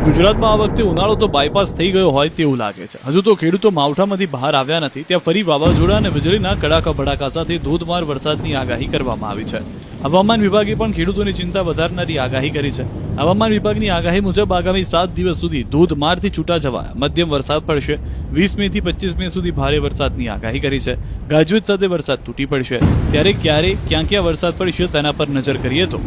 ગુજરાતમાં આ વખતે ઉનાળો તો બાયપાસ થઈ ગયો હોય તેવું લાગે છે। હજુ તો ખેડૂતો માવઠામાંથી બહાર આવ્યા નથી, ત્યાં ફરી વાવાઝોડા અને વીજળીના કડાકા ભડાકા સાથે ધોધમાર વરસાદની આગાહી કરવામાં આવી છે। હવામાન વિભાગે પણ ખેડૂતોની ચિંતા વધારનારી આગાહી કરી છે। હવામાન વિભાગની આગાહી મુજબ આગામી 7 દિવસ સુધી ધોધમારથી છૂટાછવાયા મધ્યમ વરસાદ પડશે। 20 મેથી 25 મે સુધી ભારે વરસાદની આગાહી કરી છે। ગાજવીજ સાથે વરસાદ તૂટી પડશે। ત્યારે ક્યારે ક્યાં વરસાદ પડશે તેના પર નજર કરીએ તો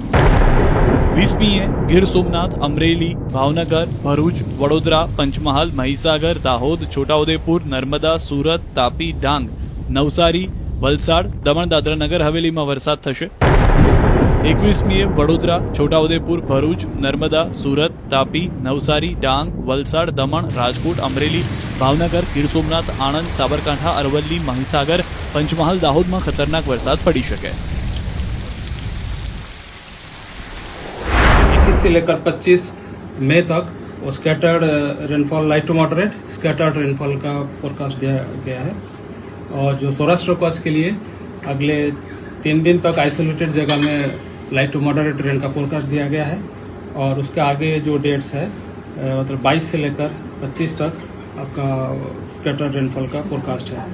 20મીએ ગીર સોમનાથ, અમરેલી, ભાવનગર, ભરૂચ, વડોદરા, પંચમહાલ, મહીસાગર, દાહોદ, છોટાઉદેપુર, નર્મદા, સુરત, તાપી, ડાંગ, નવસારી, વલસાડ, દમણ દાદરા નગર હવેલીમાં વરસાદ થશે। 21મીએ વડોદરા, છોટાઉદેપુર, ભરૂચ, નર્મદા, સુરત, તાપી, નવસારી, ડાંગ, વલસાડ, દમણ, રાજકોટ, અમરેલી, ભાવનગર, ગીર સોમનાથ, આણંદ, સાબરકાંઠા, અરવલ્લી, મહીસાગર, પંચમહાલ, દાહોદમાં ખતરનાક વરસાદ પડી શકે। 21 से लेकर 25 मई तक वो scattered rainfall light to moderate scattered rainfall का फोरकास्ट दिया गया है। और जो सौराष्ट्र कोस्ट के लिए अगले 3 दिन तक आइसोलेटेड जगह में लाइट टू मॉडरेट रेन का फोरकास्ट दिया गया है। और उसके आगे जो डेट्स है मतलब 22 से लेकर 25 तक आपका स्कैटर्ड रेनफॉल का फोरकास्ट है।